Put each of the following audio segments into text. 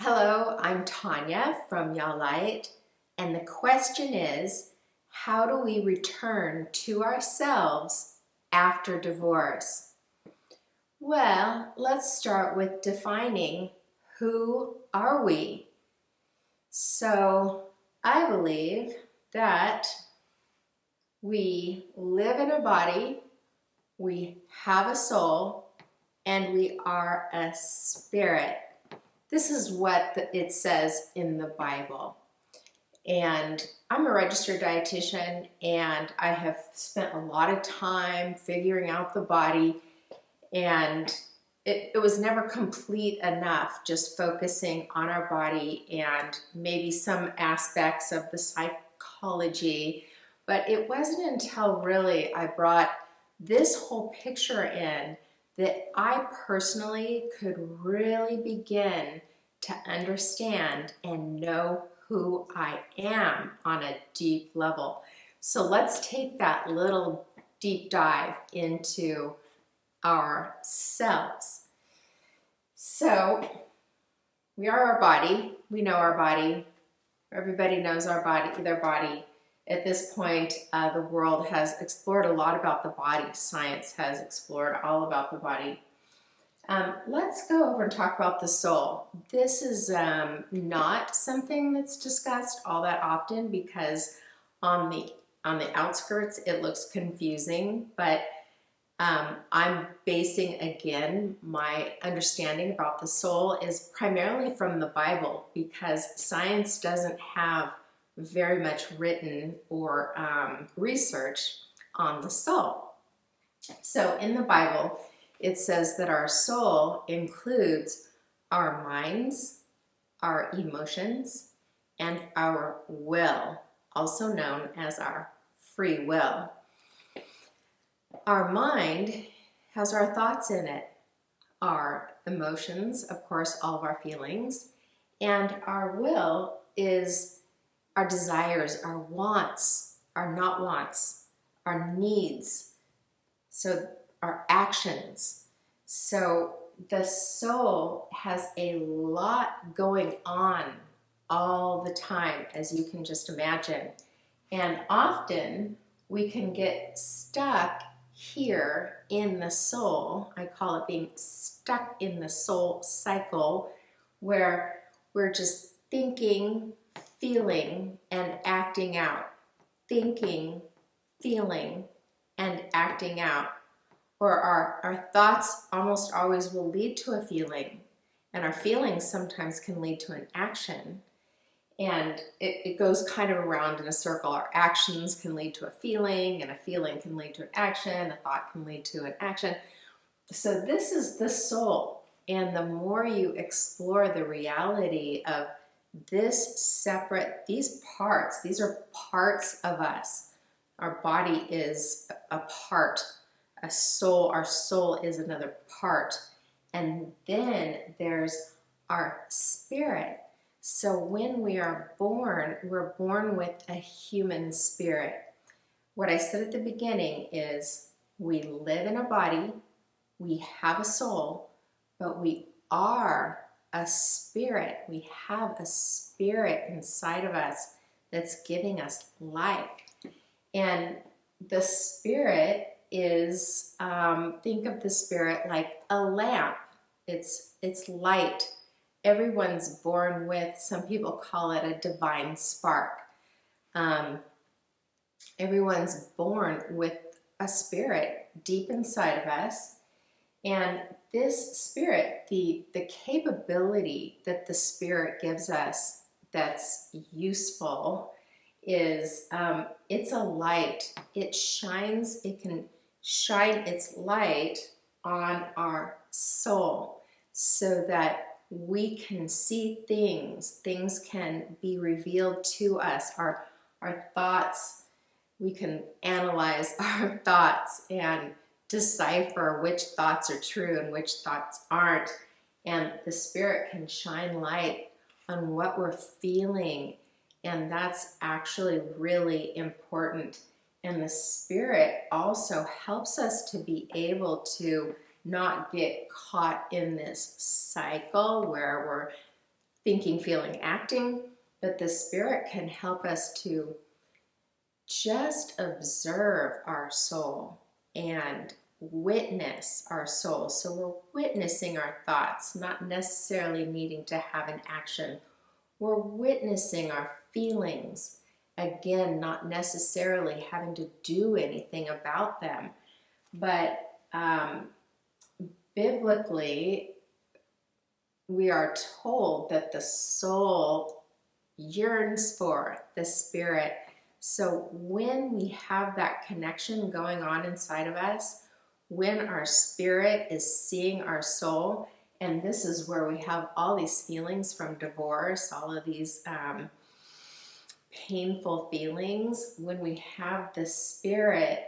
Hello, I'm Tanya from Y'all Light, and the question is, how do we return to ourselves after divorce? Well, let's start with defining who are we? So, I believe that we live in a body, we have a soul, and we are a spirit. This is what it says in the Bible. And I'm a registered dietitian, and I have spent a lot of time figuring out the body, and it was never complete enough just focusing on our body and maybe some aspects of the psychology. But it wasn't until really I brought this whole picture in that I personally could really begin to understand and know who I am on a deep level. So let's take that little deep dive into ourselves. So we are our body. We know our body. Everybody knows our body, their body. At this point, the world has explored a lot about the body. Science has explored all about the body. Let's go over and talk about the soul. This is not something that's discussed all that often because on the outskirts it looks confusing, but I'm basing, again, my understanding about the soul is primarily from the Bible because science doesn't have very much written or research on the soul. So in the Bible, it says that our soul includes our minds, our emotions, and our will, also known as our free will. Our mind has our thoughts in it, our emotions, of course, all of our feelings, and our will is our desires, our wants, our not wants, our needs, so our actions. So the soul has a lot going on all the time, as you can just imagine. And often we can get stuck here in the soul. I call it being stuck in the soul cycle, where we're just thinking, feeling, and acting out. Thinking, feeling, and acting out. Or our thoughts almost always will lead to a feeling, and our feelings sometimes can lead to an action. And it goes kind of around in a circle. Our actions can lead to a feeling, and a feeling can lead to an action, a thought can lead to an action. So this is the soul. And the more you explore the reality of these parts, these are parts of us. Our body is a part. Our soul is another part. And then there's our spirit. So when we are born, we're born with a human spirit. What I said at the beginning is we live in a body, we have a soul, but we are a spirit. We have a spirit inside of us that's giving us life. And the spirit is, think of the spirit like a lamp. It's light. Everyone's born with, some people call it a divine spark. Everyone's born with a spirit deep inside of us. And this spirit, the capability that the spirit gives us that's useful is it's a light. It can shine its light on our soul so that we can see things can be revealed to us. Our thoughts, we can analyze our thoughts and decipher which thoughts are true and which thoughts aren't. And the spirit can shine light on what we're feeling. And that's actually really important. And the spirit also helps us to be able to not get caught in this cycle where we're thinking, feeling, acting, but the Spirit can help us to just observe our soul and witness our soul. So we're witnessing our thoughts, not necessarily needing to have an action. We're witnessing our feelings, again, not necessarily having to do anything about them. But biblically, we are told that the soul yearns for the Spirit. So when we have that connection going on inside of us, when our spirit is seeing our soul, and this is where we have all these feelings from divorce, all of these painful feelings, when we have the Spirit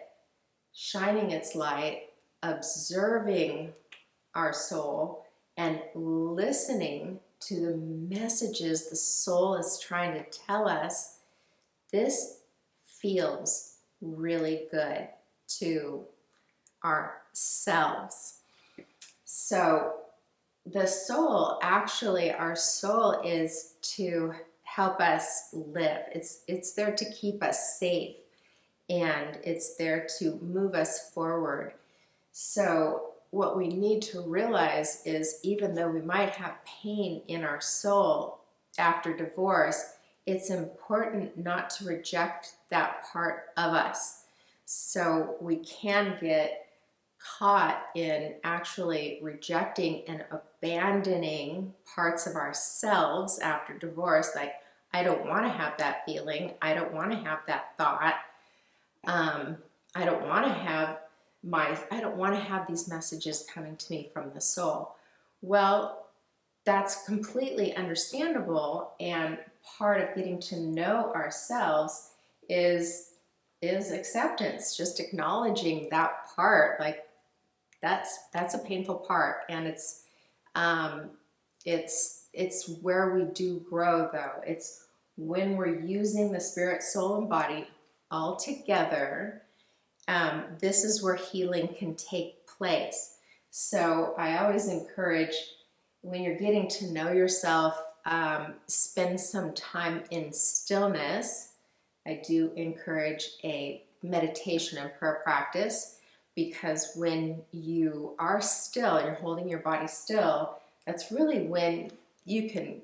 shining its light, observing our soul, and listening to the messages the soul is trying to tell us, this feels really good to ourselves. So the soul, actually, our soul is to help us live. It's there to keep us safe, and it's there to move us forward. So what we need to realize is, even though we might have pain in our soul after divorce, it's important not to reject that part of us. So we can get caught in actually rejecting and abandoning parts of ourselves after divorce. Like, I don't want to have that feeling. I don't want to have that thought. I don't want to have these messages coming to me from the soul. Well, that's completely understandable, and part of getting to know ourselves is acceptance, just acknowledging that part. Like, that's a painful part, and it's where we do grow, though. It's when we're using the spirit, soul, and body all together. This is where healing can take place. So I always encourage, when you're getting to know yourself, spend some time in stillness. I do encourage a meditation and prayer practice, because when you are still and you're holding your body still, that's really when you can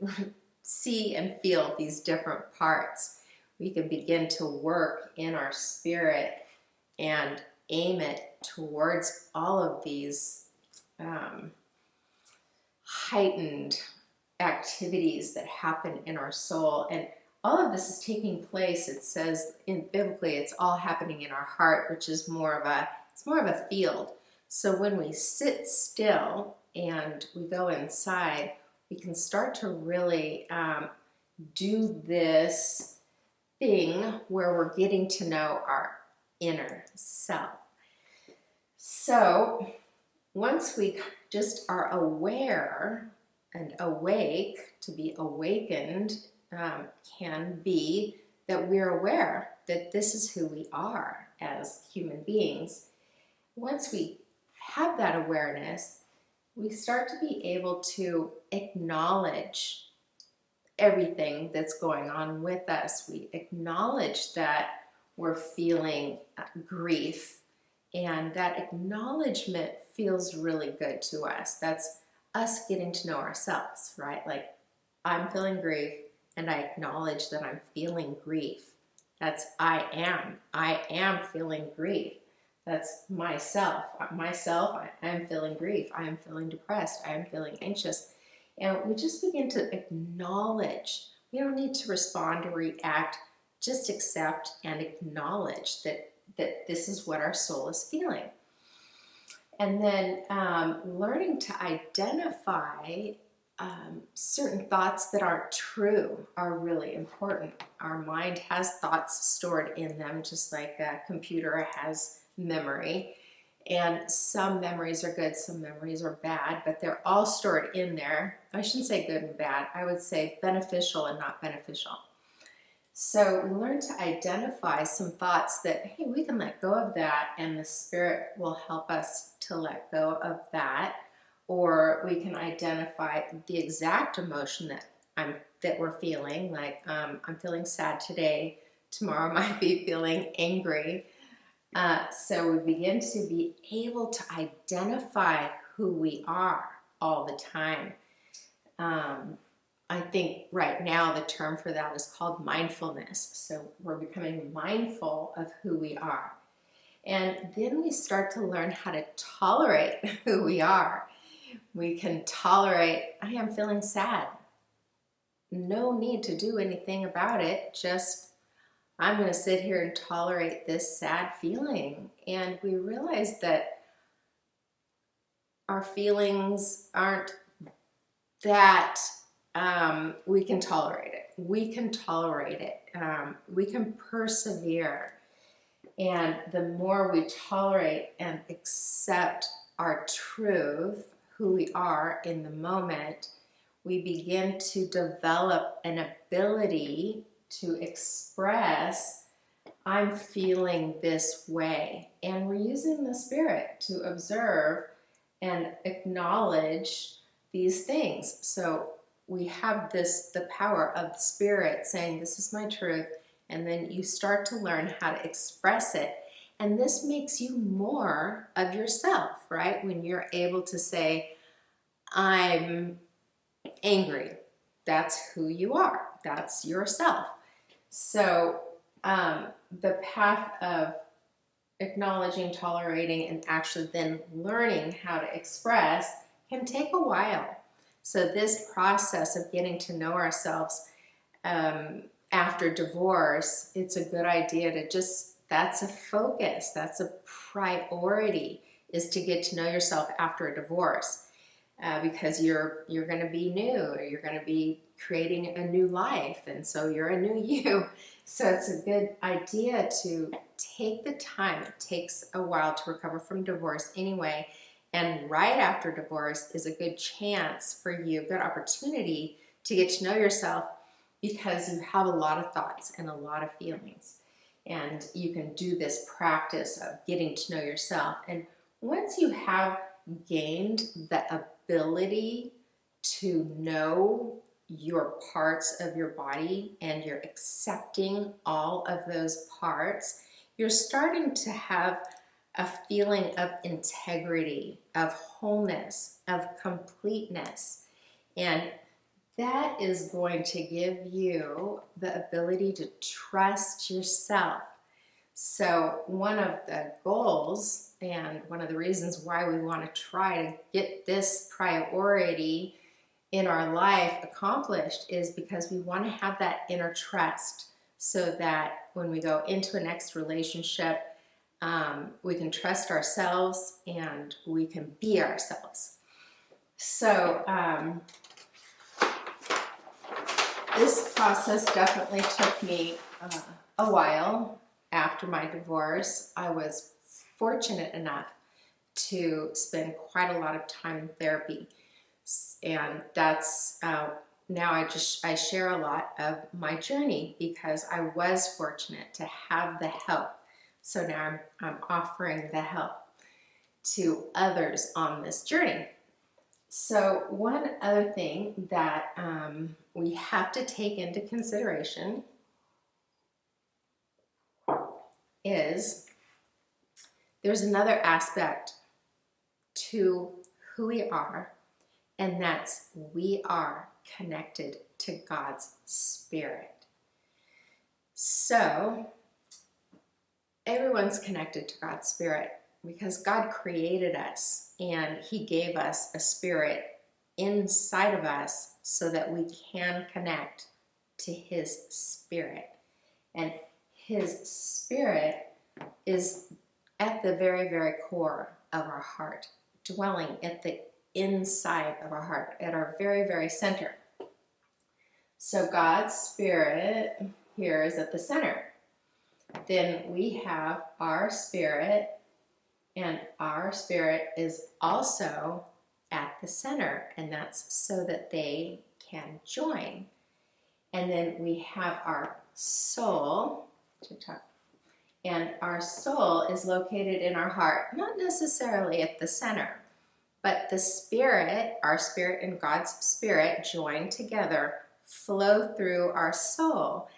see and feel these different parts. We can begin to work in our spirit and aim it towards all of these heightened activities that happen in our soul. And all of this is taking place, it says biblically, it's all happening in our heart, which is more of a field. So when we sit still and we go inside, we can start to really do this thing where we're getting to know our inner self. So once we just are aware and awake, to be awakened can be that we're aware that this is who we are as human beings. Once we have that awareness, we start to be able to acknowledge everything that's going on with us. We acknowledge that we're feeling grief, and that acknowledgement feels really good to us. That's us getting to know ourselves, right? Like, I'm feeling grief, and I acknowledge that I'm feeling grief. That's I am feeling grief. That's myself. I am feeling grief. I am feeling depressed. I am feeling anxious. And we just begin to acknowledge. We don't need to respond or react. Just accept and acknowledge that this is what our soul is feeling. And then learning to identify certain thoughts that aren't true are really important. Our mind has thoughts stored in them, just like a computer has memory. And some memories are good, some memories are bad, but they're all stored in there. I shouldn't say good and bad. I would say beneficial and not beneficial. So we learn to identify some thoughts that, hey, we can let go of that, and the spirit will help us to let go of that. Or we can identify the exact emotion that that we're feeling. Like I'm feeling sad today. Tomorrow I might be feeling angry. So we begin to be able to identify who we are all the time. I think right now the term for that is called mindfulness. So we're becoming mindful of who we are. And then we start to learn how to tolerate who we are. We can tolerate, I am feeling sad. No need to do anything about it. Just, I'm going to sit here and tolerate this sad feeling. And we realize that our feelings aren't that we can tolerate it. We can tolerate it. We can persevere. And the more we tolerate and accept our truth, who we are in the moment, we begin to develop an ability to express, I'm feeling this way. And we're using the Spirit to observe and acknowledge these things. So we have the power of the Spirit saying, this is my truth. And then you start to learn how to express it. And this makes you more of yourself, right? When you're able to say, I'm angry. That's who you are. That's yourself. So the path of acknowledging, tolerating, and actually then learning how to express can take a while. So this process of getting to know ourselves after divorce, it's a good idea to just, that's a focus, that's a priority, is to get to know yourself after a divorce. Because you're going to be new, or you're going to be creating a new life, and so you're a new you. So it's a good idea to take the time. It takes a while to recover from divorce anyway, and right after divorce is a good chance for you, a good opportunity to get to know yourself, because you have a lot of thoughts and a lot of feelings, and you can do this practice of getting to know yourself. And once you have gained the ability to know your parts of your body and you're accepting all of those parts, you're starting to have a feeling of integrity, of wholeness, of completeness. And that is going to give you the ability to trust yourself. So one of the goals and one of the reasons why we want to try to get this priority in our life accomplished is because we want to have that inner trust, so that when we go into a next relationship, we can trust ourselves and we can be ourselves. So this process definitely took me a while. After my divorce, I was fortunate enough to spend quite a lot of time in therapy. And that's, now I share a lot of my journey because I was fortunate to have the help. So now I'm offering the help to others on this journey. So one other thing that we have to take into consideration is there's another aspect to who we are, and that's we are connected to God's Spirit. So everyone's connected to God's Spirit because God created us and He gave us a spirit inside of us so that we can connect to His Spirit. And His Spirit is at the very, very core of our heart, dwelling at the inside of our heart, at our very, very center. So God's Spirit here is at the center. Then we have our spirit, and our spirit is also at the center, and that's so that they can join. And then we have our soul, and our soul is located in our heart, not necessarily at the center, but the spirit, our spirit and God's Spirit join together, flow through our soul.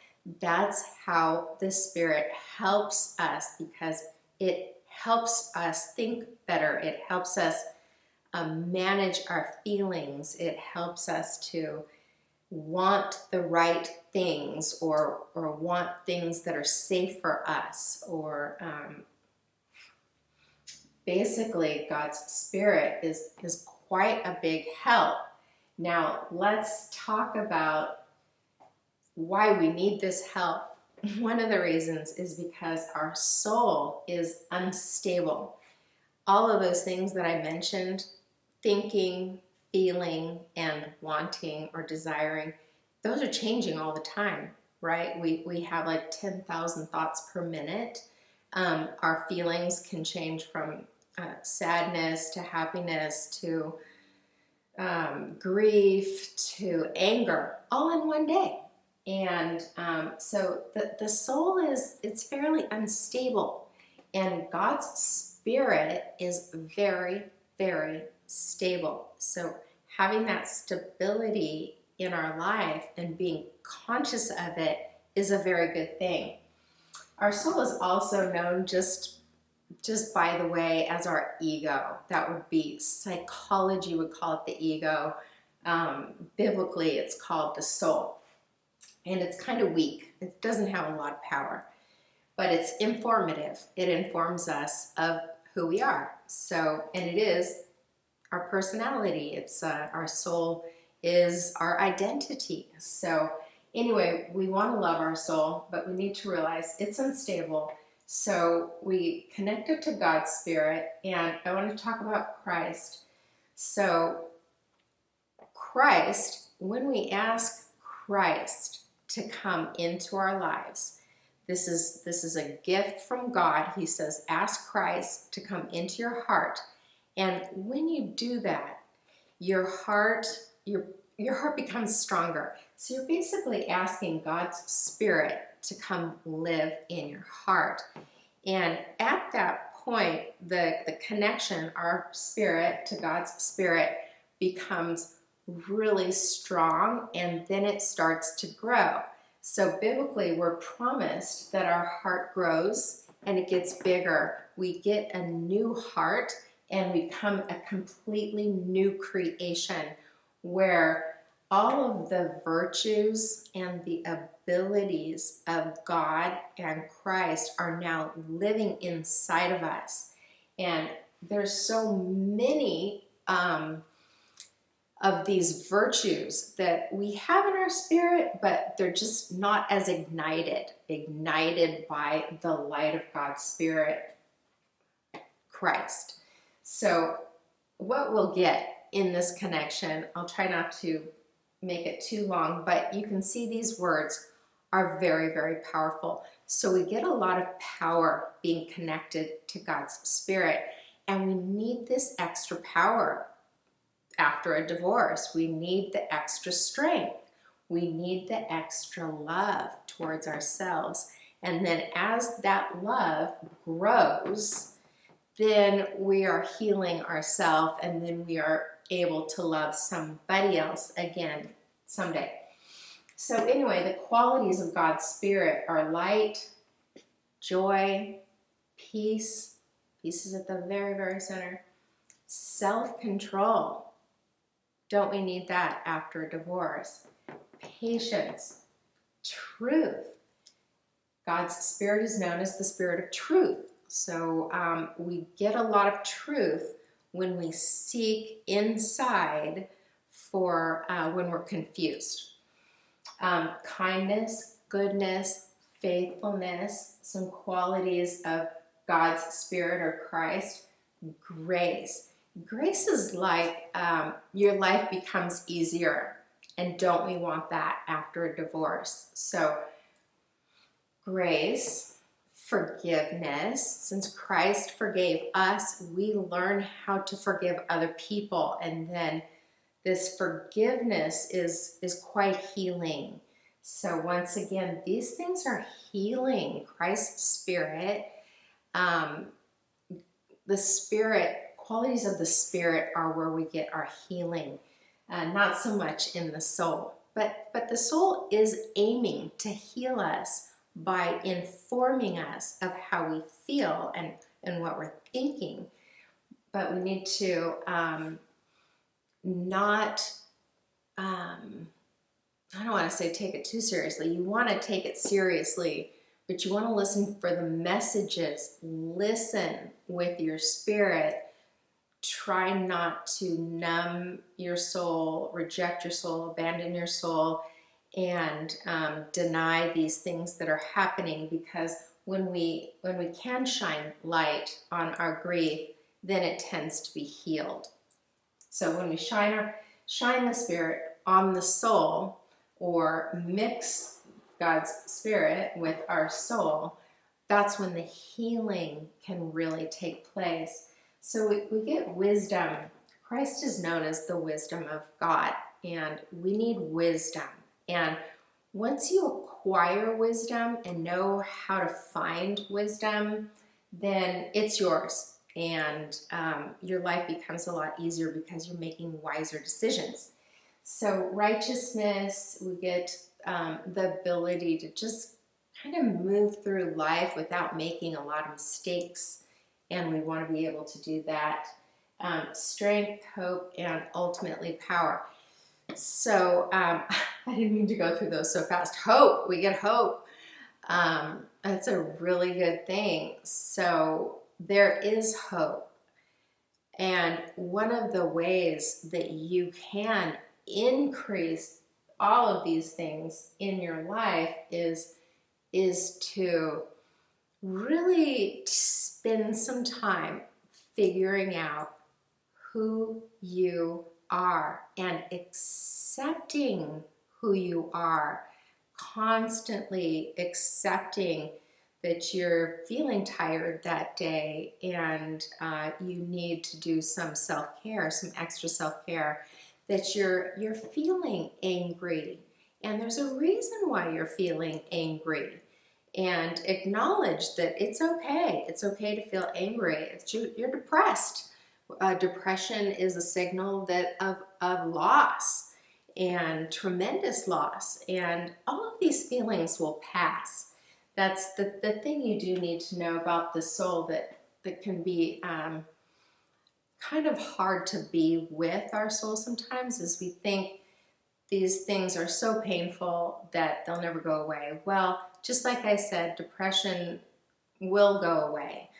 That's how the Spirit helps us, because it helps us think better. It helps us manage our feelings. It helps us to want the right things, or want things that are safe for us, or basically God's Spirit is quite a big help. Now let's talk about why we need this help. One of the reasons is because our soul is unstable. All of those things that I mentioned, thinking, feeling, and wanting or desiring, those are changing all the time, right? We have like 10,000 thoughts per minute. Our feelings can change from sadness to happiness to grief to anger, all in one day. And so the soul it's fairly unstable, and God's Spirit is very, very stable. So having that stability in our life and being conscious of it is a very good thing. Our soul is also known, just by the way, as our ego. That would be, psychology would call it the ego. Biblically, it's called the soul. And it's kind of weak. It doesn't have a lot of power, but it's informative. It informs us of who we are. So, and it is our personality. It's our soul is our identity. So anyway, we want to love our soul, but we need to realize it's unstable. So we connect it to God's Spirit, and I want to talk about Christ. So Christ, when we ask Christ to come into our lives, this is a gift from God. He says, ask Christ to come into your heart. And when you do that, your heart becomes stronger. So you're basically asking God's Spirit to come live in your heart. And at that point, the connection, our spirit to God's Spirit, becomes really strong, and then it starts to grow. So biblically, we're promised that our heart grows and it gets bigger. We get a new heart and we become a completely new creation, where all of the virtues and the abilities of God and Christ are now living inside of us. And there's so many of these virtues that we have in our spirit, but they're just not as ignited by the light of God's Spirit, Christ. So what we'll get in this connection, I'll try not to make it too long, but you can see these words are very, very powerful. So we get a lot of power being connected to God's Spirit, and we need this extra power after a divorce. We need the extra strength. We need the extra love towards ourselves. And then as that love grows, then we are healing ourselves, and then we are able to love somebody else again someday. So anyway, the qualities of God's Spirit are light, joy, peace. Peace is at the very, very center. Self-control. Don't we need that after a divorce? Patience, truth. God's Spirit is known as the Spirit of truth. So we get a lot of truth when we seek inside for when we're confused. Kindness, goodness, faithfulness, some qualities of God's Spirit or Christ. Grace. Grace is like your life becomes easier, and don't we want that after a divorce? So grace, forgiveness. Since Christ forgave us, we learn how to forgive other people, and then this forgiveness is quite healing. So once again, these things are healing. Christ's Spirit, the Spirit, qualities of the Spirit are where we get our healing, not so much in the soul. but the soul is aiming to heal us by informing us of how we feel and what we're thinking. But we need to not, I don't want to say take it too seriously. You want to take it seriously, but you want to listen for the messages. Listen with your spirit. Try not to numb your soul, reject your soul, abandon your soul, and deny these things that are happening, because when we can shine light on our grief, then it tends to be healed. So when we shine the spirit on the soul, or mix God's spirit with our soul, that's when the healing can really take place. So we get wisdom. Christ is known as the wisdom of God, and we need wisdom. And once you acquire wisdom and know how to find wisdom, then it's yours. And your life becomes a lot easier because you're making wiser decisions. So righteousness, we get the ability to just kind of move through life without making a lot of mistakes. And we want to be able to do that. Strength, hope, and ultimately power. So I didn't mean to go through those so fast. Hope, we get hope. That's a really good thing. So there is hope. And one of the ways that you can increase all of these things in your life is to really spend some time figuring out who you are and accepting who you are, constantly accepting that you're feeling tired that day and you need to do some self-care, some extra self-care, that you're feeling angry, and there's a reason why you're feeling angry, and acknowledge that it's okay. It's okay to feel angry. You're depressed. Depression is a signal of loss, and tremendous loss, and all of these feelings will pass. That's the thing you do need to know about the soul that can be kind of hard to be with our soul sometimes, is we think these things are so painful that they'll never go away. Well, just like I said, depression will go away.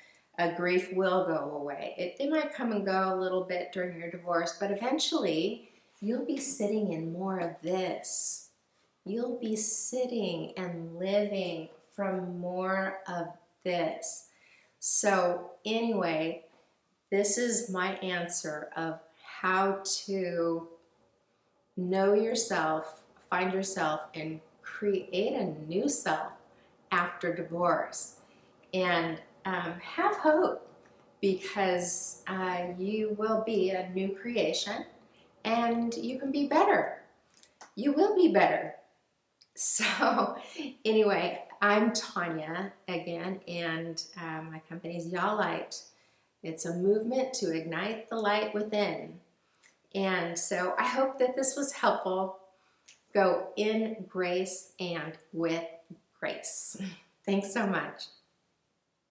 Grief will go away. It might come and go a little bit during your divorce, but eventually you'll be sitting in more of this. You'll be sitting and living from more of this. So anyway, this is my answer of how to know yourself, find yourself, and create a new self after divorce. And have hope, because you will be a new creation and you can be better. You will be better. So anyway, I'm Tanya again, and my company is YALIGHT. It's a movement to ignite the light within. And so I hope that this was helpful. Go in grace and with grace. Thanks so much.